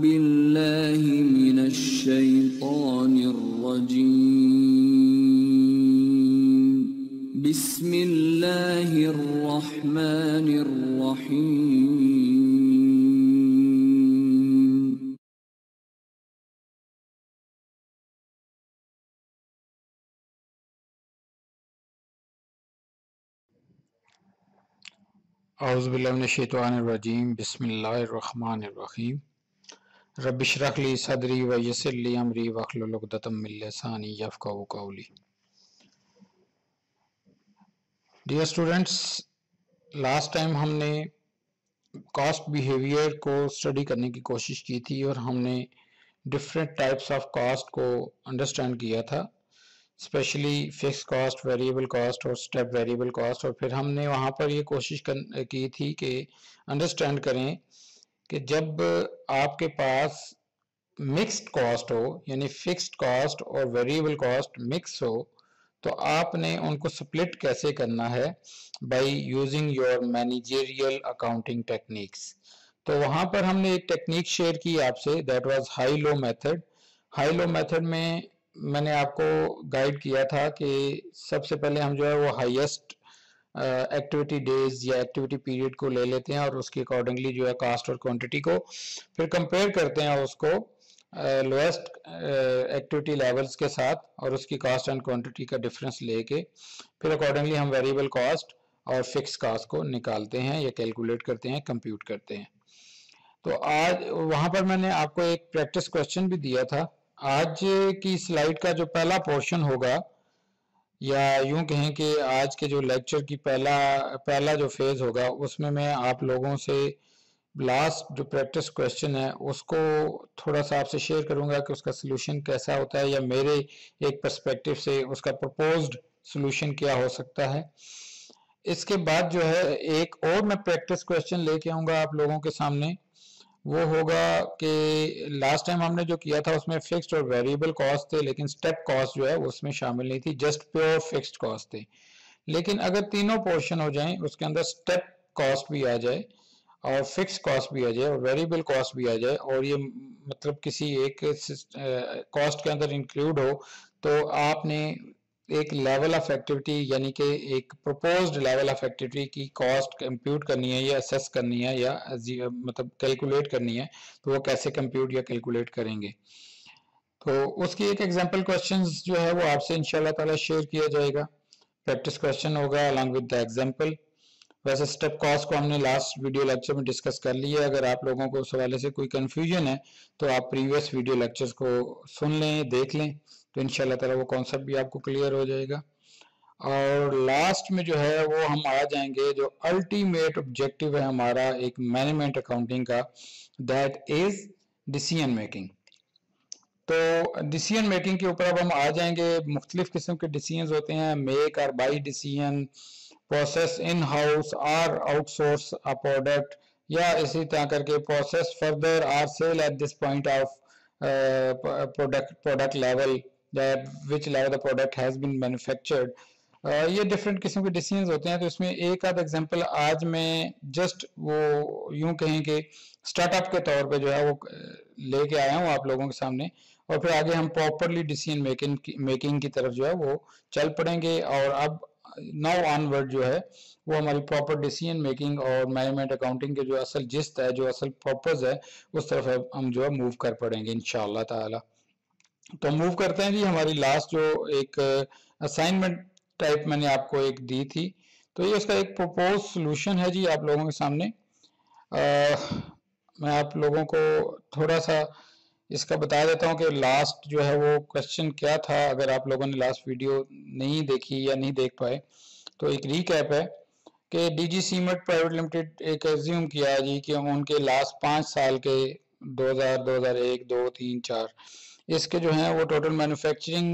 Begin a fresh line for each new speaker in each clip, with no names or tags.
बिल्लाहि मिनश शैतानिर रजीम बिस्मिल्लाहिर रहमानिर रहीम।
औज़ुबिल्लाहि मिनश्शैतानिर्रजीम बिस्मिल्लाहिर्रहमानिर्रहीम रब्बिश्रह ली सदरी व यस्सिर ली अमरी वहलुल उक़दतम मिन लिसानी यफ़क़हू क़ौली। डियर स्टूडेंट्स, लास्ट टाइम हमने कॉस्ट बिहेवियर को स्टडी करने की कोशिश की थी और हमने डिफरेंट टाइप्स ऑफ कॉस्ट को अंडरस्टैंड किया था, specially fix cost, variable cost और स्टेप वेरिएबल कॉस्ट। और फिर हमने वहाँ पर ये कोशिश की थी कि अंडरस्टैंड करें कि जब आपके पास मिक्स्ड कॉस्ट हो, यानी फिक्स्ड कॉस्ट और वेरिएबल कॉस्ट मिक्स हो, तो आपने उनको स्प्लिट कैसे करना है by using your managerial accounting techniques. तो वहाँ पर हमने एक टेक्निक शेयर की आपसे, that was high low method. High low method में मैंने आपको गाइड किया था कि सबसे पहले हम जो है वो हाईएस्ट एक्टिविटी डेज या एक्टिविटी पीरियड को ले लेते हैं और उसके अकॉर्डिंगली जो है कास्ट और क्वांटिटी को फिर कंपेयर करते हैं उसको लोएस्ट एक्टिविटी लेवल्स के साथ और उसकी कास्ट एंड क्वांटिटी का डिफरेंस लेके फिर अकॉर्डिंगली हम वेरिएबल कॉस्ट और फिक्स कास्ट को निकालते हैं या कैलकुलेट करते हैं, कंप्यूट करते हैं। तो आज वहां पर मैंने आपको एक प्रैक्टिस क्वेश्चन भी दिया था। आज की स्लाइड का जो पहला पोर्शन होगा, या यूं कहें कि आज के जो लेक्चर की पहला जो फेज होगा, उसमें मैं आप लोगों से लास्ट जो प्रैक्टिस क्वेश्चन है उसको थोड़ा सा आपसे शेयर करूंगा कि उसका सोल्यूशन कैसा होता है, या मेरे एक पर्सपेक्टिव से उसका प्रपोज्ड सोल्यूशन क्या हो सकता है। इसके बाद जो है एक और मैं प्रैक्टिस क्वेश्चन लेके आऊंगा आप लोगों के सामने। वो होगा कि लास्ट टाइम हमने जो किया था उसमें फिक्स्ड और वेरिएबल कॉस्ट थे, लेकिन स्टेप कॉस्ट जो है उसमें शामिल नहीं थी, जस्ट प्योर फिक्स्ड कॉस्ट थे। लेकिन अगर तीनों पोर्शन हो जाएं, उसके अंदर स्टेप कॉस्ट भी आ जाए और फिक्स कॉस्ट भी आ जाए और वेरिएबल कॉस्ट भी आ जाए, और ये मतलब किसी एक कॉस्ट के अंदर इंक्लूड हो, तो आपने एक लेवल ऑफ एक्टिविटी यानी कि एक प्रपोज्ड लेवल ऑफ एक्टिविटी की कॉस्ट कंप्यूट करनी है या असेस करनी है या मतलब कैलकुलेट करनी है, तो वो कैसे कंप्यूट या कैलकुलेट करेंगे। तो उसकी एक एग्जांपल क्वेश्चंस जो है वो आपसे इंशाल्लाह ताला शेयर किया जाएगा। प्रैक्टिस क्वेश्चन होगा अलॉन्ग विद द एग्जांपल। वैसे स्टेप कॉस्ट को हमने लास्ट वीडियो लेक्चर में डिस्कस कर लिया है। अगर आप लोगों को उस हवाले से कोई कंफ्यूजन है तो आप प्रीवियस वीडियो लेक्चर्स को सुन लें, देख लें, तो इंशाल्लाह ताला वो कॉन्सेप्ट भी आपको क्लियर हो जाएगा। और लास्ट में जो है वो हम आ जाएंगे जो अल्टीमेट ऑब्जेक्टिव है हमारा एक मैनेजमेंट अकाउंटिंग का, दैट इज डिसीजन मेकिंग। तो डिसीजन मेकिंग के ऊपर अब हम आ जाएंगे। मुख्तलिफ किस्म के डिसीजन होते हैं, make or buy decision, process in house or outsource a product, या इसी तरह करके process further or sell at this point of product level, that which level the product has been manufactured. ये डिफरेंट किस्म के decision होते हैं। तो इसमें एक आध एग्जांपल आज मैं जस्ट वो यूं कहें कि स्टार्टअप के तौर पे जो है वो लेके आया हूँ आप लोगों के सामने, और फिर आगे हम प्रॉपरली डिसीजन मेकिंग की तरफ जो है वो चल पड़ेंगे। और अब नाउ ऑनवर्ड जो है वो हमारी प्रॉपर डिसीजन मेकिंग और मैनेजमेंट अकाउंटिंग के जो असल जिस्त है, जो असल पर्पज है, उस तरफ हम जो है मूव कर पड़ेंगे इंशाअल्लाह ताला। तो मूव करते हैं जी। हमारी लास्ट जो एक असाइनमेंट टाइप मैंने आपको एक दी थी, तो ये उसका एक प्रपोज सॉल्यूशन है जी आप लोगों के सामने। मैं आप लोगों को थोड़ा सा इसका बता देता हूँ कि लास्ट जो है वो क्वेश्चन क्या था। अगर आप लोगों ने लास्ट वीडियो नहीं देखी या नहीं देख पाए तो एक रीकैप है कि डीजी सीमेंट प्राइवेट लिमिटेड एक एज्यूम किया जी कि उनके लास्ट 5 साल के 2000, 2001, 2, 3, 4 इसके जो हैं वो टोटल मैन्युफैक्चरिंग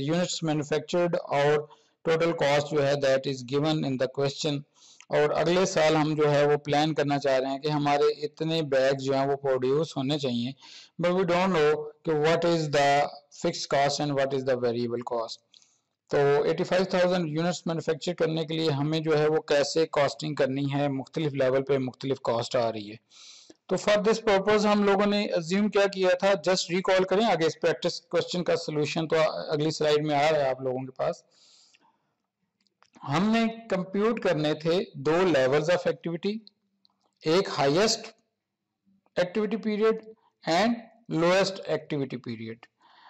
यूनिट्स मैन्युफैक्चर्ड और टोटल कॉस्ट जो है that is given in the question. और अगले साल हम जो है वो प्लान करना चाह रहे हैं कि हमारे इतने बैग जो हैं वो प्रोड्यूस होने चाहिए, बट वी डोंट नो कि what is the fixed cost and what is the variable cost. तो 85,000 यूनिट्स मैन्युफैक्चर करने के लिए हमें जो है वो कैसे कॉस्टिंग करनी है, मुख्तलिफ लेवल पे मुख्तलिफ कॉस्ट आ रही है। तो फॉर दिस पर्पज हम लोगों ने अज्यूम क्या किया था, जस्ट रिकॉल करें आगे, इस प्रैक्टिस क्वेश्चन का सोल्यूशन तो अगली स्लाइड में आ रहा है आप लोगों के पास। हमने कंप्यूट करने थे दो लेवल्स ऑफ एक्टिविटी, एक highest activity period and lowest activity period.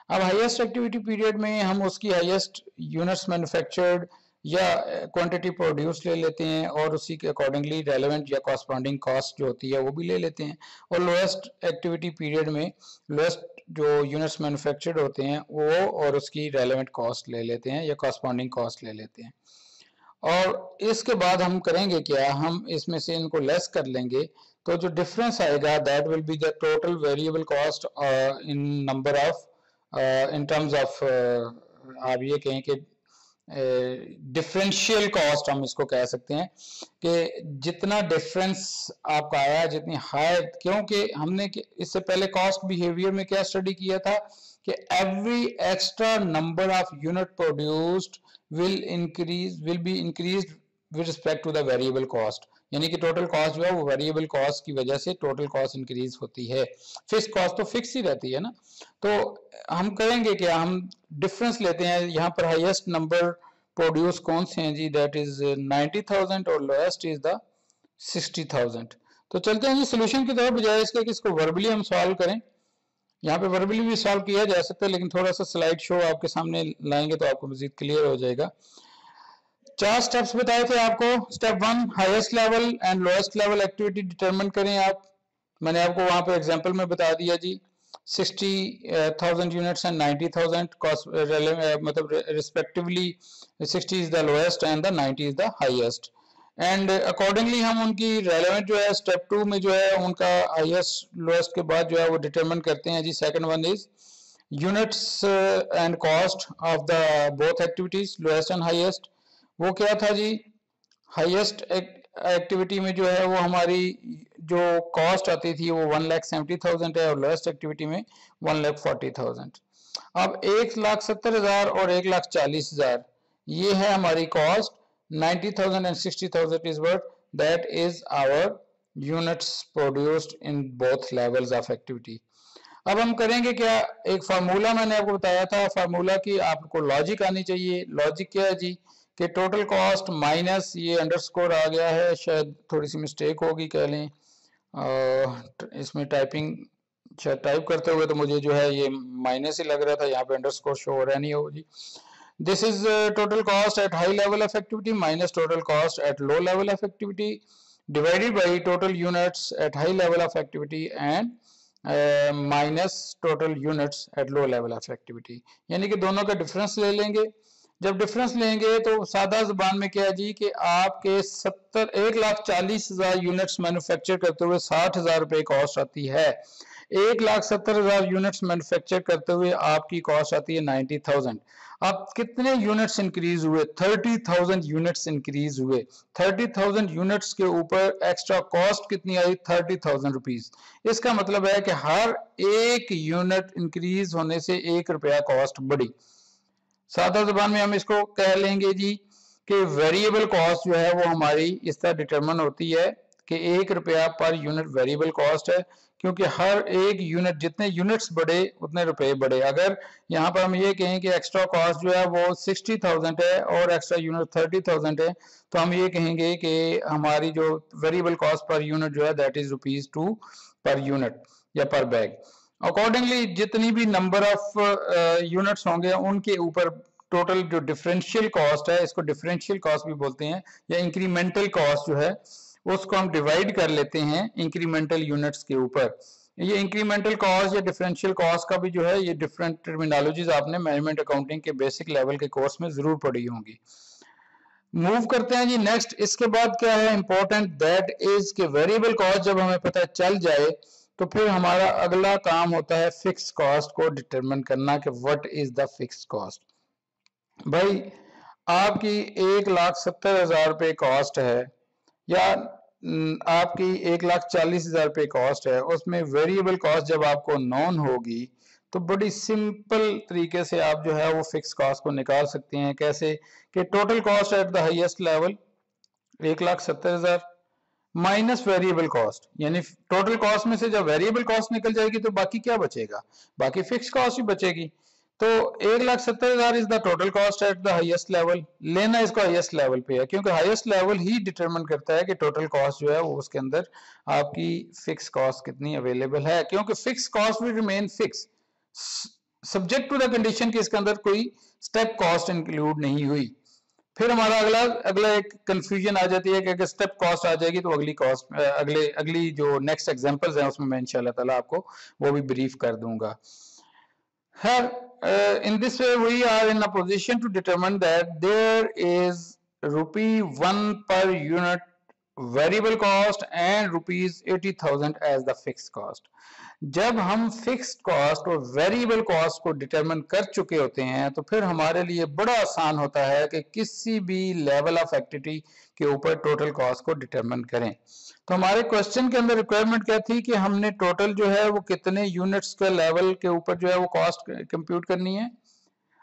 अब हाईएस्ट एक्टिविटी पीरियड में हम उसकी हाईएस्ट यूनिट्स मैन्युफैक्चर्ड या क्वांटिटी प्रोड्यूस ले लेते हैं और उसी के अकॉर्डिंगली रेलेवेंट या कॉरस्पॉन्डिंग कॉस्ट जो होती है वो भी ले लेते हैं, और लोएस्ट एक्टिविटी पीरियड में लोएस्ट जो यूनिट्स मैन्युफैक्चर्ड होते हैं वो और उसकी रेलेवेंट कॉस्ट ले लेते हैं या कॉरस्पॉन्डिंग कॉस्ट ले लेते हैं। और इसके बाद हम करेंगे क्या, हम इसमें से इनको लेस कर लेंगे, तो जो डिफरेंस आएगा that will be the total variable cost in number of in terms of आप ये कहें कि डिफरेंशियल कॉस्ट हम इसको कह सकते हैं, कि जितना डिफरेंस आपका आया, जितनी हाई, क्योंकि हमने इससे पहले कॉस्ट बिहेवियर में क्या स्टडी किया था कि every extra number of unit produced will be increased with respect to the variable cost, यानी कि टोटल कॉस्ट जो है वो वेरिएबल कॉस्ट की वजह से टोटल कॉस्ट इंक्रीज होती है, फिक्स कॉस्ट तो फिक्स ही रहती है ना। तो हम करेंगे क्या, हम डिफरेंस लेते हैं, यहाँ पर हाईएस्ट नंबर प्रोड्यूस कौन से हैं जी, दैट इज 90,000 और लोएस्ट इज द 60,000। तो चलते हैं जी सोल्यूशन की तरफ, बजाय इसके कि इसको वर्बली हम सॉल्व करें। यहाँ पे वर्बली भी सॉल्व किया जा सकता है, लेकिन थोड़ा सा स्लाइड शो आपके सामने लाएंगे तो आपको मजीद क्लियर हो जाएगा। 4 स्टेप्स बताए थे आपको। Step 1 highest level and lowest level activity determine करें आप। मैंने आपको वहां पे एग्जांपल में बता दिया जी, 60,000 यूनिट्स एंड 90,000 कॉस्ट, मतलब respectively 60 is the lowest and the 90 is the highest, and accordingly हम उनकी रेलेवेंट जो है स्टेप 2 में जो है उनका हाईएस्ट लोएस्ट के बाद जो है वो डिटरमिन करते हैं जी। Second one is units and cost of the both activities lowest and highest. वो क्या था जी, हाईएस्ट एक्टिविटी में जो है वो हमारी जो कॉस्ट आती थी वो 1,70,000 है और लोएस्ट एक्टिविटी में 1,40,000। अब 1,70,000 और 1,40,000 ये है हमारी cost, 90,000 and 60,000 is what, that is our units produced in both levels of activity। अब हम करेंगे क्या, एक फार्मूला मैंने आपको बताया था, फार्मूला की आपको लॉजिक आनी चाहिए। लॉजिक क्या है जी, कि टोटल कॉस्ट माइनस, ये अंडरस्कोर आ गया है, शायद थोड़ी सी मिस्टेक होगी कह लें, इसमें टाइपिंग शायद टाइप करते हुए तो मुझे जो है ये माइनस ही लग रहा था, यहाँ पे अंडरस्कोर शो हो रहा नहीं हो जी। This is total cost at high level of activity minus total cost at low level of activity divided by total units at high level of activity and minus total units at low level of activity। यानी कि दोनों का difference ले लेंगे। जब difference लेंगे तो सादा जुबान में क्या है जी, कि आपके 1,40,000 यूनिट्स मैन्युफैक्चर करते हुए 60,000 रुपये कॉस्ट आती है। 1,70,000 यूनिट्स मैन्युफैक्चर करते हुए आपकी कॉस्ट आती है 90,000। अब कितने यूनिट्स इंक्रीज हुए, 30,000 यूनिट्स इंक्रीज हुए। 30,000 यूनिट्स के ऊपर एक्स्ट्रा कॉस्ट कितनी आई, 30,000 रुपीज। इसका मतलब है कि हर एक यूनिट इंक्रीज होने से 1 रुपया कॉस्ट बढ़ी। सादा जुबान में हम इसको कह लेंगे जी कि वेरिएबल कॉस्ट जो है वो हमारी इस तरह डिटरमिन होती है कि 1 रुपया पर यूनिट वेरिएबल कॉस्ट है, क्योंकि हर एक यूनिट, जितने यूनिट्स बढ़े उतने रुपए बढ़े। अगर यहाँ पर हम ये कहें कि एक्स्ट्रा कॉस्ट जो है वो 60,000 है और एक्स्ट्रा यूनिट 30,000 है, तो हम ये कहेंगे कि हमारी जो वेरिएबल कॉस्ट पर यूनिट जो है दैट इज ₹2 पर यूनिट या पर बैग। अकॉर्डिंगली जितनी भी नंबर ऑफ यूनिट्स होंगे उनके ऊपर टोटल जो डिफरेंशियल कॉस्ट है, इसको डिफरेंशियल कॉस्ट भी बोलते हैं, या इंक्रीमेंटल कॉस्ट जो है उसको हम डिवाइड कर लेते हैं इंक्रीमेंटल यूनिट्स के ऊपर। ये इंक्रीमेंटल कॉस्ट या डिफरेंशियल कॉस्ट का भी जो है ये डिफरेंट टर्मिनोलॉजीज आपने मैनेजमेंट अकाउंटिंग के बेसिक लेवल के कोर्स में जरूर पढ़ी होंगी। मूव करते हैं जी नेक्स्ट। इसके बाद क्या है इंपॉर्टेंट, दैट इज के वेरिएबल कॉस्ट जब हमें पता चल जाए तो फिर हमारा अगला काम होता है फिक्स कॉस्ट को डिटरमिन करना कि what is the fix cost. भाई आपकी 1,70,000 रुपये कॉस्ट है या आपकी 1,40,000 रुपये कॉस्ट है, उसमें वेरिएबल कॉस्ट जब आपको नॉन होगी तो बड़ी सिंपल तरीके से आप जो है वो फिक्स कॉस्ट को निकाल सकते हैं। कैसे कि total cost at the highest level 1,70,000 minus variable cost, यानी टोटल कॉस्ट में से जब वेरिएबल कॉस्ट निकल जाएगी तो बाकी क्या बचेगा, बाकी फिक्स कॉस्ट ही बचेगी। तो 1,70,000 is the total cost at the highest level. लेना इसको हाईएस्ट लेवल पे है, क्योंकि हाईएस्ट लेवल ही डिटरमिन करता है कि टोटल कॉस्ट जो है वो उसके अंदर आपकी फिक्स कॉस्ट कितनी अवेलेबल है, क्योंकि fix cost will remain fix subject to the condition कि इसके अंदर कोई स्टेप कॉस्ट इंक्लूड नहीं हुई। फिर हमारा अगला एक कंफ्यूजन आ जाती है कि अगर स्टेप कॉस्ट आ जाएगी तो अगली कॉस्ट अगली जो नेक्स्ट एग्जांपल्स हैं उसमें मैं इंशाल्लाह ताला आपको वो भी ब्रीफ कर दूंगा। In this way we are in a position to determine that there is ₹1 per unit variable cost and ₹80,000 as the fixed cost। जब हम फिक्स्ड कॉस्ट और वेरिएबल कॉस्ट को डिटरमिन कर चुके होते हैं तो फिर हमारे लिए बड़ा आसान होता है कि किसी भी लेवल ऑफ एक्टिविटी के ऊपर टोटल कॉस्ट को डिटरमिन करें। तो हमारे क्वेश्चन के अंदर रिक्वायरमेंट क्या थी कि हमने टोटल जो है वो कितने यूनिट्स के लेवल के ऊपर जो है वो कॉस्ट कंप्यूट करनी है।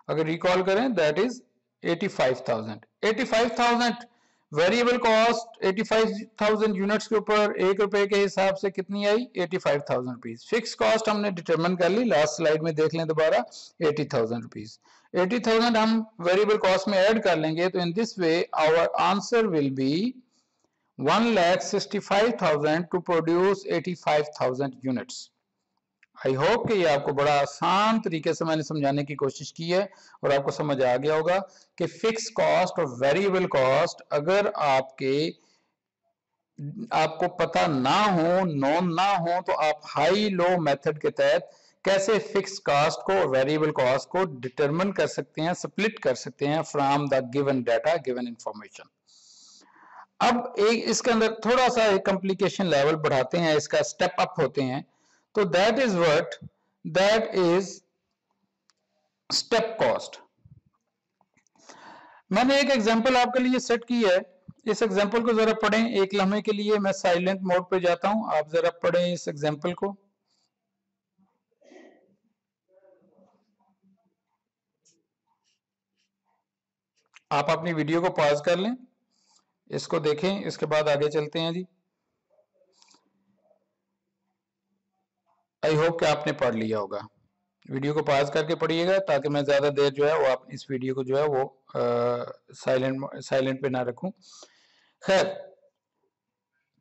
अगर रिकॉल करें that is 85,000 variable cost 85,000 units के ऊपर ₹1 के हिसाब से कितनी आई 85,000 रुपीज। फिक्स कॉस्ट हमने डिटरमिन कर ली, लास्ट स्लाइड में देख लें दोबारा 80,000 रुपीज। 80,000 हम वेरिएबल कॉस्ट में ऐड कर लेंगे तो in this way our answer will be 1,65,000 to produce 85,000 units. I hope कि ये आपको बड़ा आसान तरीके से मैंने समझाने की कोशिश की है और आपको समझ आ गया होगा कि फिक्स कॉस्ट और वेरिएबल कॉस्ट अगर आपको पता ना हो, नोन ना हो, तो आप हाई लो मेथड के तहत कैसे फिक्स कॉस्ट को और वेरिएबल कॉस्ट को डिटरमिन कर सकते हैं, स्प्लिट कर सकते हैं from the given data, given information. अब एक इसके अंदर थोड़ा सा एक कॉम्प्लिकेशन लेवल बढ़ाते हैं, इसका स्टेप अप होते हैं। तो that is step cost। मैंने एक एग्जांपल आपके लिए सेट की है, इस एग्जांपल को जरा पढ़ें एक लम्हे के लिए। मैं साइलेंट मोड पे जाता हूं, आप जरा पढ़ें इस एग्जांपल को। आप अपनी वीडियो को पॉज कर लें, इसको देखें, इसके बाद आगे चलते हैं जी। आई होप कि आपने पढ़ लिया होगा। वीडियो को पॉज करके पढ़िएगा ताकि मैं ज़्यादा देर जो है वो आप इस वीडियो को जो है वो साइलेंट पे ना रखूं। खैर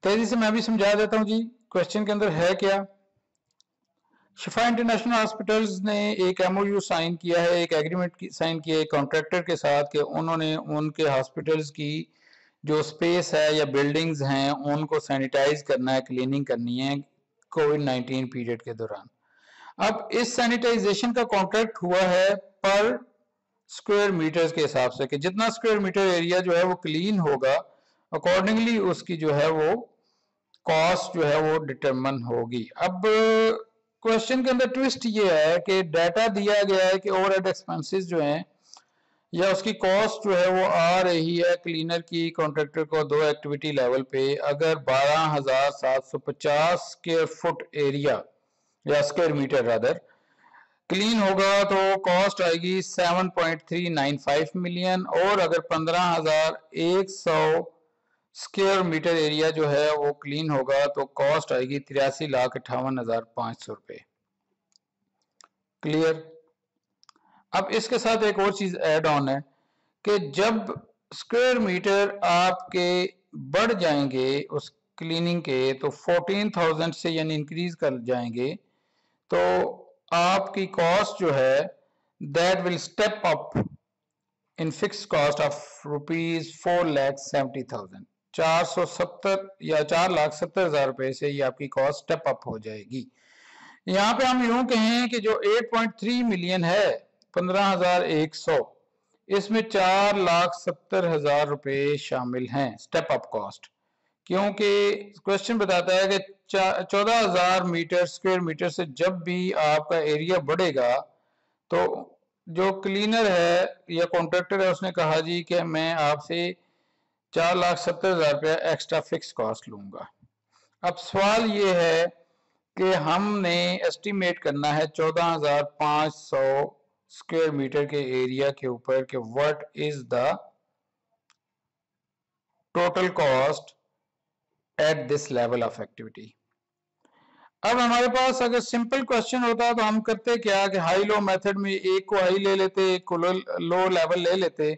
तेजी से मैं भी समझा देता हूं जी। क्वेश्चन के अंदर है क्या, शिफा इंटरनेशनल हॉस्पिटल्स ने एक MOU साइन किया है, एक एग्रीमेंट साइन किया है कॉन्ट्रैक्टर के साथ कि उन्होंने उनके हॉस्पिटल्स की जो स्पेस है या बिल्डिंग्स हैं उनको सैनिटाइज करना है, क्लीनिंग करनी है कोविड-19 पीरियड के दौरान। अब इस सैनिटाइजेशन का कॉन्ट्रैक्ट हुआ है पर स्क्वायर मीटर्स के हिसाब से कि जितना स्क्वायर मीटर एरिया जो है वो क्लीन होगा अकॉर्डिंगली उसकी जो है वो कॉस्ट जो है वो डिटरमिन होगी। अब क्वेश्चन के अंदर ट्विस्ट ये है कि डाटा दिया गया है कि ओवरहेड एक्सपेंसेस जो हैं या उसकी कॉस्ट जो है वो आ रही है क्लीनर की कॉन्ट्रैक्टर को 2 एक्टिविटी लेवल पे अगर 12,750 स्क्वायर फुट एरिया या स्क्वायर मीटर रादर क्लीन होगा तो कॉस्ट आएगी 7.395 मिलियन, और अगर 15,100 स्क्वायर मीटर एरिया जो है वो क्लीन होगा तो कॉस्ट आएगी 83,58,500 रुपए। क्लियर। अब इसके साथ एक और चीज ऐड ऑन है कि जब स्क्वायर मीटर आपके बढ़ जाएंगे उस क्लीनिंग के तो 14,000 से यानी इंक्रीज कर जाएंगे तो आपकी कॉस्ट जो है that will step up in fix cost of ₹4,70,000। 470 या 4,70,000 रुपए से ये आपकी कॉस्ट स्टेप अप हो जाएगी। यहाँ पे हम यूं कहें कि जो 8.3 मिलियन है 15,100 इसमें 4,70,000 रुपए शामिल हैं स्टेप अप कॉस्ट, क्योंकि क्वेश्चन बताता है कि 14,000 मीटर स्क्वायर मीटर से जब भी आपका एरिया बढ़ेगा तो जो क्लीनर है या कॉन्ट्रैक्टर है उसने कहा जी कि मैं आपसे 4,70,000 रुपया एक्स्ट्रा फिक्स कॉस्ट लूंगा। अब सवाल ये है कि हमने एस्टिमेट करना है 14,500 स्क्वायर मीटर के एरिया के ऊपर कि what is the total cost at this level of activity. अब हमारे पास अगर सिंपल क्वेश्चन होता तो हम करते क्या कि हाई लो मेथड में एक को हाई ले लेते, एक को लो लेवल ले लेते,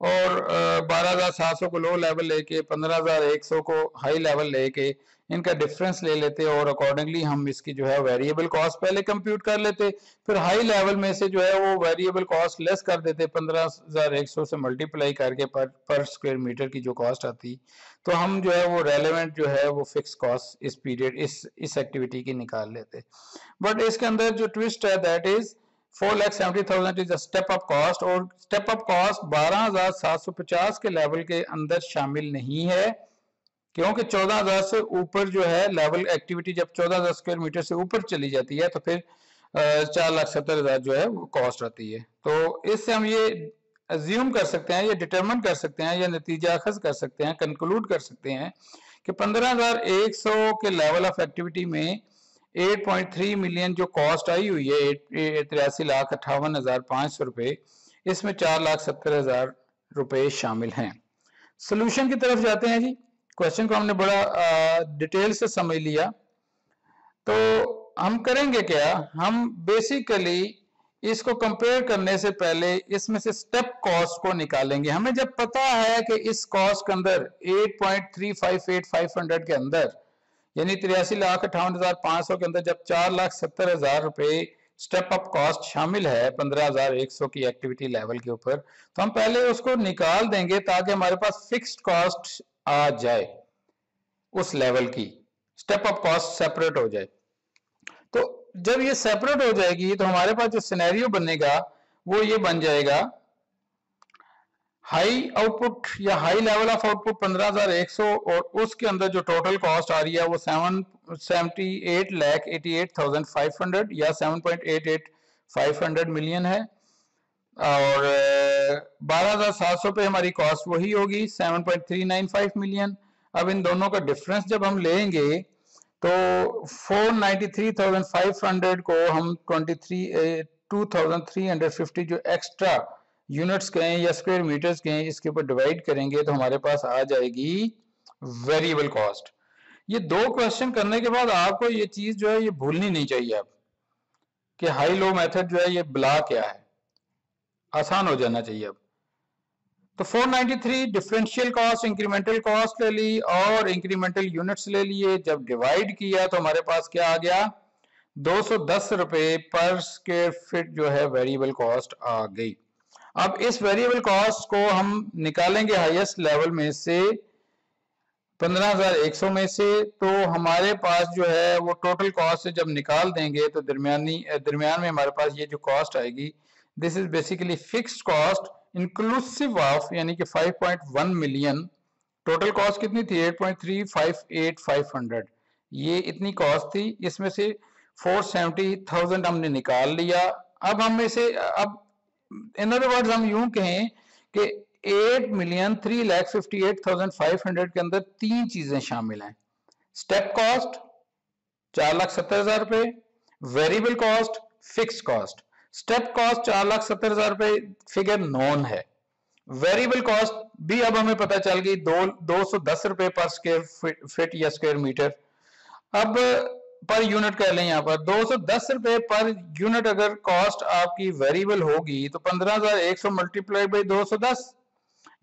और 12,700 को लो लेवल लेके 15,100 को हाई लेवल लेके इनका डिफरेंस ले लेते और अकॉर्डिंगली हम इसकी जो है वेरिएबल कॉस्ट पहले कंप्यूट कर लेते, फिर हाई लेवल में से जो है वो वेरिएबल कॉस्ट लेस कर देते 15,100 से मल्टीप्लाई करके पर स्क्वायर मीटर की जो कॉस्ट आती, तो हम जो है वो रेलेवेंट जो है वो फिक्स कॉस्ट इस पीरियड इस एक्टिविटी की निकाल लेते। बट इसके अंदर जो ट्विस्ट है that is 4,70,000 is step up cost, और स्टेप अप कॉस्ट 12,750 के लेवल के अंदर शामिल नहीं है, क्योंकि 14,000 से ऊपर जो है लेवल एक्टिविटी जब 14,000 स्क्वायर मीटर से ऊपर चली जाती है तो फिर 4,70,000 जो है वो कॉस्ट आती है। तो इससे हम ये अज्यूम कर सकते हैं, ये डिटरमिन कर सकते हैं, या नतीजा अखज कर सकते हैं, कंक्लूड कर सकते हैं कि 15,100 के लेवल ऑफ एक्टिविटी में 8.3 मिलियन जो कॉस्ट आई हुई है 83,58,500 रुपए, इसमें 4,70,000 रुपए शामिल हैं। सोल्यूशन की तरफ जाते हैं जी। क्वेश्चन को हमने बड़ा डिटेल से समझ लिया, तो हम करेंगे क्या, हम बेसिकली इसको कंपेयर करने से पहले इसमें से स्टेप कॉस्ट को निकालेंगे। हमें जब पता है कि इस कॉस्ट के अंदर 8.358500 के अंदर यानी 83,58,500 के अंदर जब 4,70,000 रुपए स्टेप अप कॉस्ट शामिल है 15,100 की एक्टिविटी लेवल के ऊपर, तो हम पहले उसको निकाल देंगे ताकि हमारे पास फिक्स्ड कॉस्ट आ जाए, उस लेवल की स्टेप अप कॉस्ट सेपरेट हो जाए। तो जब ये सेपरेट हो जाएगी तो हमारे पास जो सिनेरियो बनेगा वो ये बन जाएगा, हाई आउटपुट या हाई लेवल ऑफ आउटपुट 15,100 और उसके अंदर जो टोटल कॉस्ट आ रही है वो 7,78,88,500 या 7.88,500 मिलियन है, और 12,700 पे हमारी कॉस्ट वही होगी 7.395 मिलियन। अब इन दोनों का डिफरेंस जब हम लेंगे तो 493,500 को हम 2,350 जो एक्स्ट्रा यूनिट्स कहें या स्क्वायर मीटर्स कहें इसके ऊपर डिवाइड करेंगे तो हमारे पास आ जाएगी वेरिएबल कॉस्ट। ये दो क्वेश्चन करने के बाद आपको ये चीज जो है ये भूलनी नहीं चाहिए अब कि हाई लो मेथड जो है ये ब्ला क्या है, आसान हो जाना चाहिए अब। तो 493 डिफरेंशियल कॉस्ट इंक्रीमेंटल कॉस्ट ले ली और इंक्रीमेंटल यूनिट्स ले लिए, जब डिवाइड किया तो हमारे पास क्या आ गया 210 रुपए पर स्क्वायर फीट जो है वेरिएबल कॉस्ट आ गई। अब इस वेरिएबल कॉस्ट को हम निकालेंगे हाईएस्ट लेवल में से 15,100 में से, तो हमारे पास जो है वो टोटल कॉस्ट से जब निकाल देंगे तो दरमियान में हमारे पास ये जो कॉस्ट आएगी this is basically fixed cost inclusive of यानी कि 5.1 मिलियन। टोटल कॉस्ट कितनी थी 8.358500, ये इतनी कॉस्ट थी, इसमें से 470,000 हमने निकाल लिया। अब हम इसे अब इन अदर वर्ड्स हम यूं कहें कि 8,358,500 के अंदर तीन चीजें शामिल हैं, स्टेप कॉस्ट 4,70,000 रुपए, variable cost, fix cost. Step cost 4,70,000 रुपए फिगर नॉन है, वेरिएबल कॉस्ट भी अब हमें पता चल गई 210 रुपए पर स्क्वायर फीट या स्क्वायर मीटर। अब पर यूनिट कह लें यहाँ पर 210 रुपए पर यूनिट अगर कॉस्ट आपकी वेरिएबल होगी तो 15,100 मल्टीप्लाई बाई 210,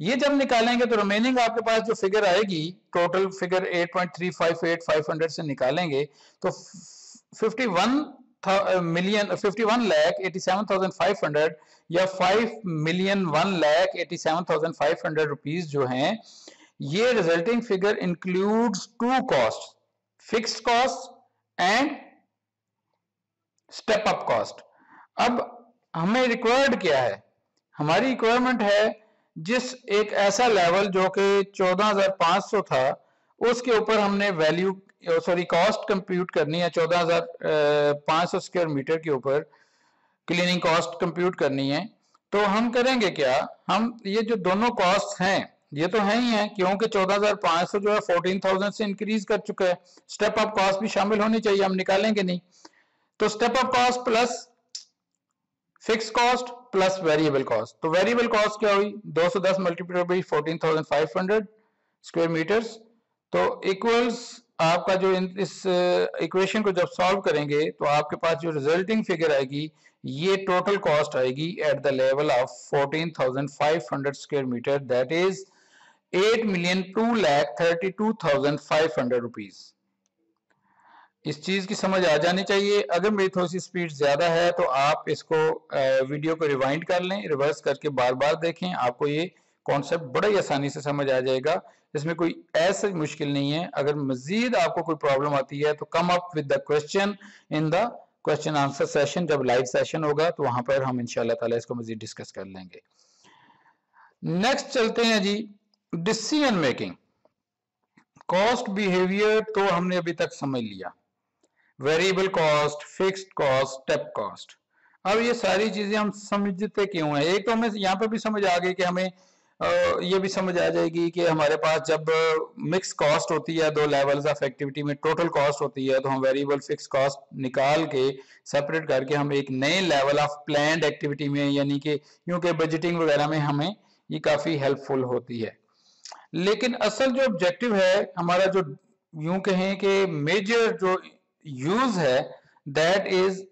ये जब निकालेंगे तो रिमेनिंग आपके पास जो फिगर आएगी टोटल फिगर 8.358500 से निकालेंगे तो 51,87,500 या 5,1,87,500 रुपीज जो हैं, ये resulting figure includes two cost, fixed cost and step up cost. अब हमें रिक्वायर्ड क्या है, हमारी रिक्वायरमेंट है जिस एक ऐसा लेवल जो कि 14,500 था उसके ऊपर हमने वैल्यू कॉस्ट कंप्यूट करनी है 14,500 स्क्वायर मीटर के ऊपर क्लीनिंग कॉस्ट कंप्यूट करनी है। तो हम करेंगे क्या, हम ये जो दोनों कॉस्ट हैं ये तो है ही है क्योंकि 14,500 जो है 14,000 से इंक्रीज कर चुका है, स्टेप अप कॉस्ट भी शामिल होनी चाहिए, हम निकालेंगे नहीं। तो step up cost plus fix cost plus variable cost, तो वेरिएबल कॉस्ट क्या हुई 210 मल्टीप्लाई बाई 14,500 स्क्वायर मीटर्स, तो इक्वल्स आपका जो इस इक्वेशन को जब सॉल्व करेंगे तो आपके पास जो रिजल्टिंग फिगर आएगी ये टोटल कॉस्ट आएगी at the level of 14,500 square metre, that is 8,02,32,500 rupees. इस चीज की समझ आ जानी चाहिए। अगर मेरी थोड़ी सी स्पीड ज्यादा है तो आप इसको वीडियो को रिवाइंड कर लें, रिवर्स करके बार बार देखें, आपको ये कॉन्सेप्ट बड़ा ही आसानी से समझ आ जाएगा। इसमें कोई ऐसा मुश्किल नहीं है। अगर मजीद आपको कोई प्रॉब्लम आती है तो come up with the question in the question answer session. जब लाइव सेशन होगा तो वहां पर हम इंशाल्लाह ताला इसको मजीद डिस्कस कर लेंगे। नेक्स्ट चलते हैं जी, डिसीजन मेकिंग। कॉस्ट बिहेवियर तो हमने अभी तक समझ लिया, variable cost, fixed cost, step cost. अब ये सारी चीजें हम समझते क्यों हैं? एक तो हमें यहाँ पर भी समझ आ गई कि हमें ये भी समझ आ जाएगी कि हमारे पास जब मिक्स कॉस्ट होती है, दो लेवल्स ऑफ एक्टिविटी में टोटल कॉस्ट होती है, तो हम वेरिएबल फिक्स कॉस्ट निकाल के सेपरेट करके हम एक नए लेवल ऑफ प्लान्ड एक्टिविटी में, यानी कि यूं के बजटिंग वगैरह में हमें ये काफी हेल्पफुल होती है। लेकिन असल जो ऑब्जेक्टिव है हमारा, जो यूं कहें कि मेजर जो यूज है, that is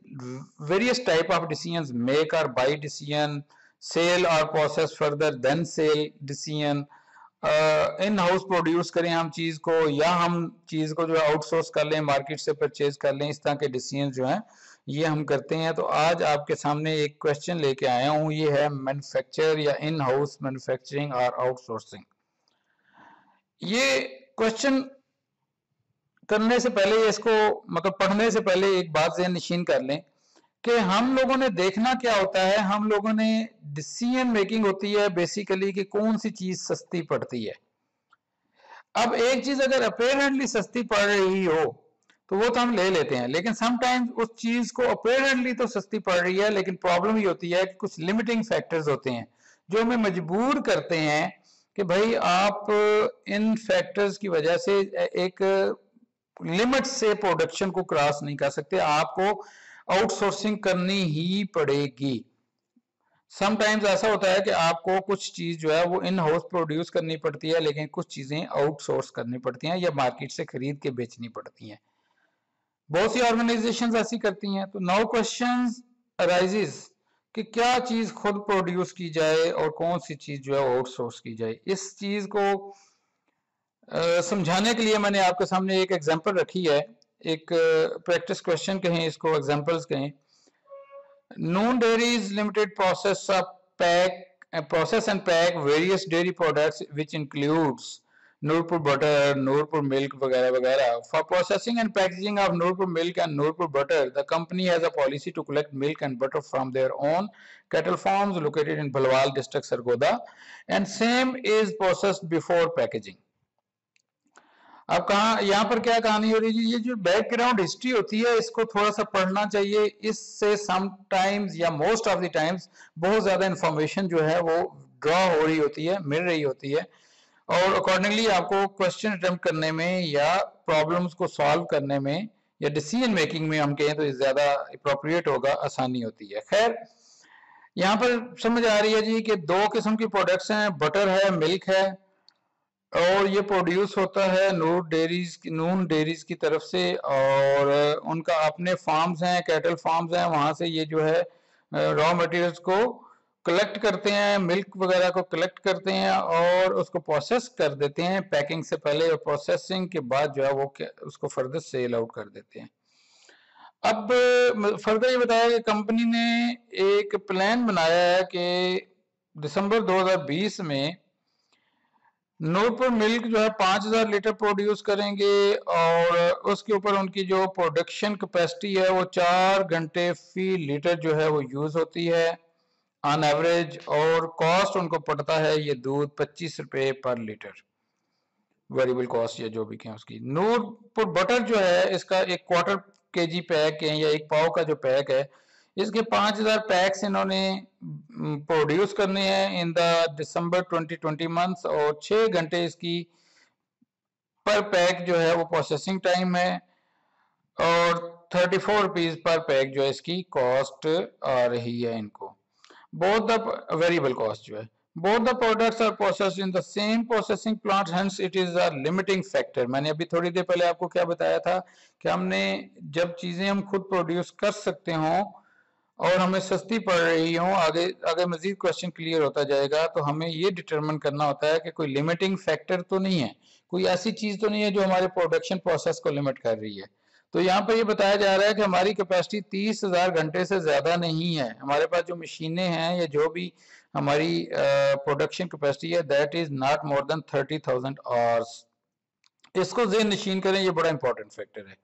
various type of decisions, make or buy decision, sell or process further then sell decision, in house produce करें हम चीज को या हम चीज को जो है आउटसोर्स कर लें, मार्केट से परचेज कर लें, इस तरह के डिसीजन जो हैं ये हम करते हैं। तो आज आपके सामने एक क्वेश्चन लेके आया हूं, ये है मैन्युफैक्चर या इन हाउस मैन्युफैक्चरिंग और आउटसोर्सिंग। ये क्वेश्चन करने से पहले, इसको मतलब पढ़ने से पहले एक बात ज़हन नशीन कर लें कि हम लोगों ने देखना क्या होता है, हम लोगों ने डिसीजन मेकिंग होती है बेसिकली कि कौन सी चीज सस्ती पड़ती है। अब एक चीज अगर अपेरेंटली सस्ती पड़ रही हो तो वो तो हम ले लेते हैं, लेकिन समटाइम्स उस चीज को अपेरेंटली तो सस्ती पड़ रही है, लेकिन प्रॉब्लम ये होती है कि कुछ लिमिटिंग फैक्टर्स होते हैं जो हमें मजबूर करते हैं कि भाई आप इन फैक्टर्स की वजह से एक लिमिट से प्रोडक्शन को क्रॉस नहीं कर सकते, आपको आउटसोर्सिंग करनी ही पड़ेगी। समटाइम्स ऐसा होता है कि आपको कुछ चीज जो है वो इन हाउस प्रोड्यूस करनी पड़ती है, लेकिन कुछ चीजें आउटसोर्स करनी पड़ती हैं या मार्केट से खरीद के बेचनी पड़ती हैं। बहुत सी ऑर्गेनाइजेशंस ऐसी करती हैं। तो नाउ क्वेश्चंस अराइजेस कि क्या चीज खुद प्रोड्यूस की जाए और कौन सी चीज जो है आउटसोर्स की जाए। इस चीज को समझाने के लिए मैंने आपके सामने एक एग्जांपल रखी है, एक प्रैक्टिस क्वेश्चन कहें इसको, एग्जांपल्स कहें। Noon Dairies Limited process and pack various dairy products which includes Nurpur butter, Nurpur milk वगैरह वगैरह. For processing and packaging of Nurpur milk and Nurpur butter, the company has a policy to collect milk and butter from their own cattle farms located in Bhalwal district, Sargodha, and same is processed before packaging. अब कहा यहाँ पर क्या कहानी हो रही है, ये जो बैकग्राउंड हिस्ट्री होती है इसको थोड़ा सा पढ़ना चाहिए। इससे समटाइम्स या मोस्ट ऑफ द टाइम्स बहुत ज्यादा इंफॉर्मेशन जो है वो ड्रॉ हो रही होती है, मिल रही होती है, और अकॉर्डिंगली आपको क्वेश्चन अटेम्प्ट करने में या प्रॉब्लम्स को सॉल्व करने में या डिसीजन मेकिंग में हम कहें तो ज्यादा अप्रोप्रिएट होगा, आसानी होती है। खैर यहाँ पर समझ आ रही है जी कि दो किस्म की प्रोडक्ट्स हैं, बटर है, मिल्क है, और ये प्रोड्यूस होता है नून डेयरीज की तरफ से, और उनका अपने फार्म्स हैं, कैटल फार्म्स हैं, वहां से ये जो है रॉ मटेरियल्स को कलेक्ट करते हैं, मिल्क वगैरह को कलेक्ट करते हैं और उसको प्रोसेस कर देते हैं पैकिंग से पहले, और प्रोसेसिंग के बाद जो है वो उसको फर्दर सेल आउट कर देते हैं। अब फर्दर ये बताया कि कंपनी ने एक प्लान बनाया है कि दिसंबर 2020 में नूरपुर मिल्क जो है 5000 लीटर प्रोड्यूस करेंगे, और उसके ऊपर उनकी जो प्रोडक्शन कैपेसिटी है वो 4 घंटे फी लीटर जो है वो यूज होती है ऑन एवरेज, और कॉस्ट उनको पड़ता है ये दूध 25 रुपए पर लीटर, वेरिएबल कॉस्ट या जो भी कहें उसकी। नूरपुर बटर जो है इसका एक क्वार्टर केजी पैक है या एक पाव का जो पैक है, इसके 5000 पैक्स इन्होंने प्रोड्यूस करने हैं इन द दिसंबर 2020 मंथ्स, और 6 घंटे इसकी पर पैक जो है वो प्रोसेसिंग टाइम है, और 34 रुपीज पर पैक जो है इसकी कॉस्ट आ रही है इनको। बोथ द वेरिएबल कॉस्ट जो है, both the products are processed in the same processing plant, hence it is a limiting factor. मैंने अभी थोड़ी देर पहले आपको क्या बताया था कि हमने जब चीजें हम खुद प्रोड्यूस कर सकते हों और हमें सस्ती पड़ रही हो, आगे आगे मजीद क्वेश्चन क्लियर होता जाएगा, तो हमें ये डिटरमिन करना होता है कि कोई लिमिटिंग फैक्टर तो नहीं है, कोई ऐसी चीज तो नहीं है जो हमारे प्रोडक्शन प्रोसेस को लिमिट कर रही है। तो यहाँ पर ये बताया जा रहा है कि हमारी कैपेसिटी 30,000 घंटे से ज्यादा नहीं है। हमारे पास जो मशीनें हैं या जो भी हमारी प्रोडक्शन कैपेसिटी है, that is not more than 30,000 hours. इसको ज़हन नशीन करें, ये बड़ा इंपॉर्टेंट फैक्टर है।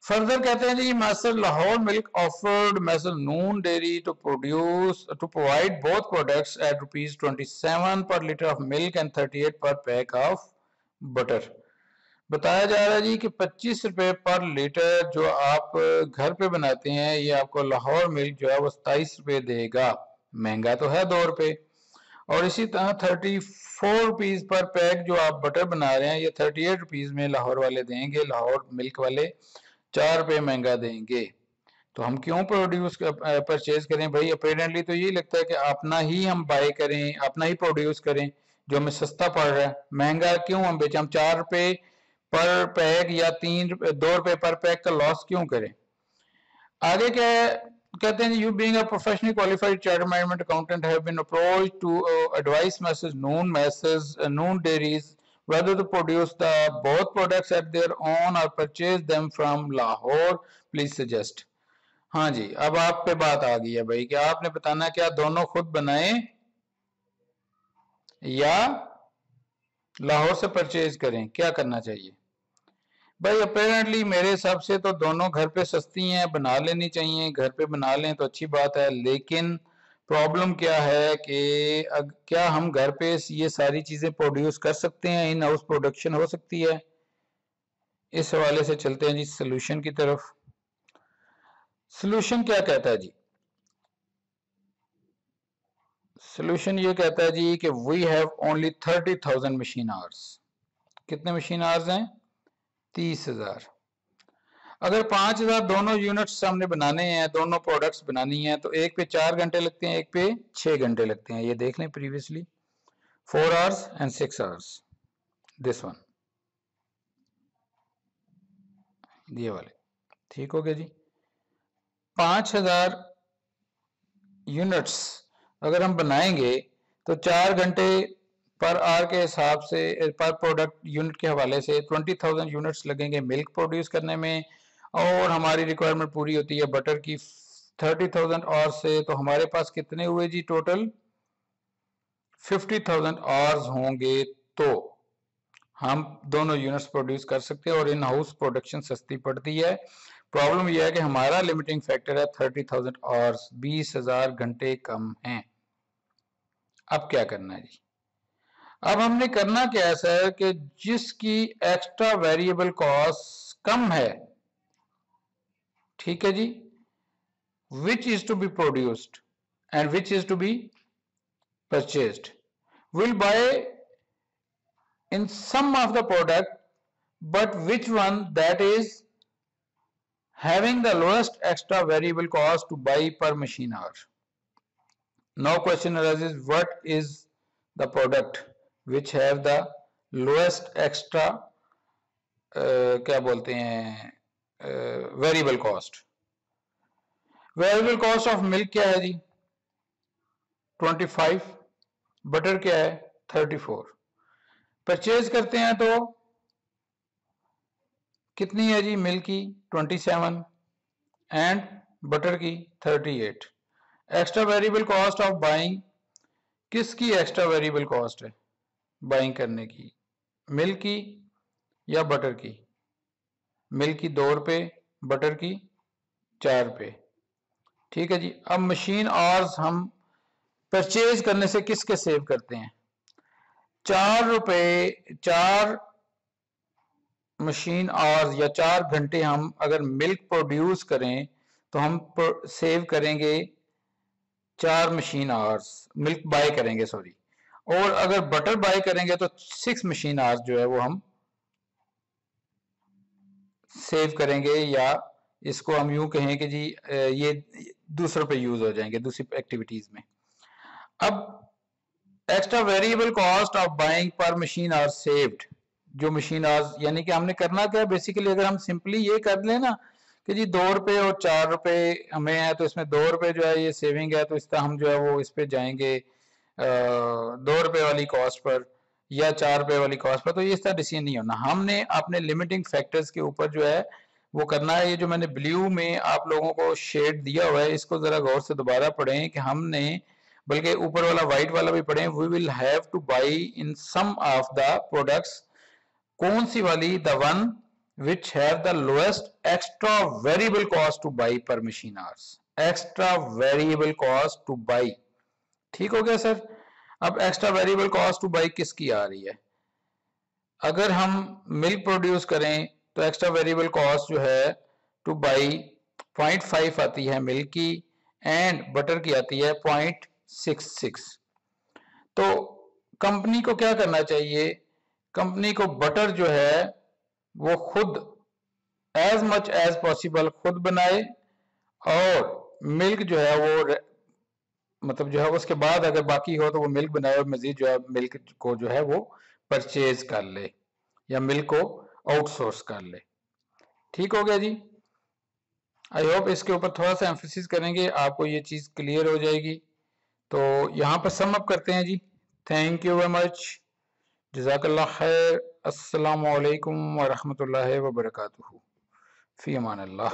फर्दर कहते हैं जी, Messrs Lahore milk offered Messrs Noon dairy to provide both products at ₹27 per litre of milk and 38 पर पैक ऑफ बटर। बताया जा रहा है जी कि 25 रुपए पर लीटर जो आप घर पे बनाते हैं, ये आपको लाहौर मिल्क जो है वो 27 रुपए देगा। महंगा तो है 2 रुपए। और इसी तरह 34 रुपीज पर पैक जो आप बटर बना रहे हैं, ये 38 रुपीज में लाहौर वाले देंगे, लाहौर मिल्क वाले 4 रुपए महंगा देंगे। तो हम क्यों परचेज करें भाई? अपेरेंटली तो यही लगता है कि अपना ही हम बाय करें, अपना ही प्रोड्यूस करें, जो हमें सस्ता पड़ रहा है। महंगा क्यों हम बेचें? हम 4 रुपए पर पैक या 2 रुपए पर पैक का लॉस क्यों करें? आगे क्या है, कहते हैं you being a professionally qualified chartered management accountant have been approached to advise Noon dairies whether to produce the both products at their own or purchase them from Lahore, please suggest। हाँ जी, अब आप पे बात आ गई है भाई कि आपने बताना क्या दोनों खुद बनाएं या लाहौर से परचेज करें, क्या करना चाहिए भाई? अपेरेंटली मेरे हिसाब से तो दोनों घर पे सस्ती हैं, बना लेनी चाहिए। घर पे बना लें तो अच्छी बात है, लेकिन प्रॉब्लम क्या है कि क्या हम घर पे ये सारी चीजें प्रोड्यूस कर सकते हैं? इन हाउस प्रोडक्शन हो सकती है? इस हवाले से चलते हैं जी सोल्यूशन की तरफ। सोल्यूशन क्या कहता है जी? सोल्यूशन ये कहता है जी कि we have only 30,000 machine hours. कितने मशीन आवर्स हैं? 30,000। अगर 5,000 दोनों यूनिट्स हमने बनाने हैं, दोनों प्रोडक्ट्स बनानी है, तो एक पे 4 घंटे लगते हैं, एक पे 6 घंटे लगते हैं। ये देख लें previously 4 hours and 6 hours. This one, ये वाले ठीक हो गया जी। 5,000 यूनिट्स अगर हम बनाएंगे तो 4 घंटे पर आवर के हिसाब से, पर प्रोडक्ट यूनिट के हवाले से 20,000 यूनिट्स लगेंगे मिल्क प्रोड्यूस करने में, और हमारी रिक्वायरमेंट पूरी होती है बटर की 30,000 आवर्स से। तो हमारे पास कितने हुए जी टोटल? 50,000 आवर्स होंगे तो हम दोनों यूनिट्स प्रोड्यूस कर सकते हैं और इन हाउस प्रोडक्शन सस्ती पड़ती है। प्रॉब्लम यह है कि हमारा लिमिटिंग फैक्टर है 30,000 आवर्स, 20,000 घंटे कम हैं। अब क्या करना है जी? अब हमने करना क्या है सर कि जिसकी एक्स्ट्रा वेरिएबल कॉस्ट कम है, ठीक है जी, which is to be produced and which is to be purchased, will buy in some of the product, but which one that is having the lowest extra variable cost to buy per machine hour. Now question arises, what is the product which have the lowest extra क्या बोलते हैं variable cost? Variable cost of milk क्या है जी? 25। Butter क्या है? 34। Purchase करते हैं तो कितनी है जी? मिल्क की 27 एंड बटर की 38। Extra variable cost of buying, किसकी एक्स्ट्रा वेरिएबल कॉस्ट है बाइंग करने की? मिल्क की या बटर की? मिल्क की 2 रुपए, बटर की 4 रुपए। ठीक है जी। अब मशीन आवर्स हम परचेज करने से किसके सेव करते हैं? 4 रुपए, 4 मशीन आवर्स या 4 घंटे हम अगर मिल्क प्रोड्यूस करें तो हम सेव करेंगे 4 मशीन आवर्स, मिल्क बाय करेंगे सॉरी, और अगर बटर बाय करेंगे तो 6 मशीन आवर्स जो है वो हम सेव करेंगे, या इसको हम यूं कहें कि जी ये दूसरों पे यूज हो जाएंगे दूसरी एक्टिविटीज में। अब extra variable cost of buying पर मशीन आर सेव्ड, जो मशीन आवर्स, यानी कि हमने करना क्या है बेसिकली, अगर हम सिंपली ये कर लें ना कि जी 2 रुपए और 4 रुपए हमें है तो इसमें 2 रुपए जो है ये सेविंग है, तो इस तरह हम जो है वो इस पे जाएंगे 2 रुपए वाली कॉस्ट पर या 4 रुपए वाली कॉस्ट पर, तो ये इस तरह डिसीजन नहीं होना। हमने अपने लिमिटिंग फैक्टर्स के ऊपर जो है वो करना है। ये जो मैंने ब्लू में आप लोगों को शेड दिया हुआ है इसको जरा गौर से दोबारा पढ़ें कि हमने, बल्कि ऊपर वाला व्हाइट वाला भी पढ़ें, we will have to buy in some of the products, कौन सी वाली, the one which have the lowest extra variable cost to buy per machine hours, extra variable cost to buy. ठीक हो गया सर। अब extra variable cost to buy किसकी आ रही है? अगर हम मिल्क प्रोड्यूस करें तो एक्स्ट्रा वेरिएबल कॉस्ट जो है टू बाई 0.5 आती है मिल्क की, एंड बटर की आती है 0.66। तो कंपनी को क्या करना चाहिए? कंपनी को बटर जो है वो खुद एज मच एज पॉसिबल खुद बनाए, और मिल्क जो है वो मतलब जो है उसके बाद अगर बाकी हो तो वो मिल्क बनाए और मजीद जो है मिल्क को जो है वो परचेज कर ले या मिल्क को आउटसोर्स कर ले। ठीक हो गया जी। आई होप इसके ऊपर थोड़ा सा एम्फेसिस करेंगे आपको ये चीज़ क्लियर हो जाएगी। तो यहाँ पर सम अप करते हैं जी। थैंक यू वेरी मच, जज़ाकल्लाह खैर। अस्सलामु अलैकुम व रहमतुल्लाहि व बरकातुहू। फ़ी अमान अल्लाह।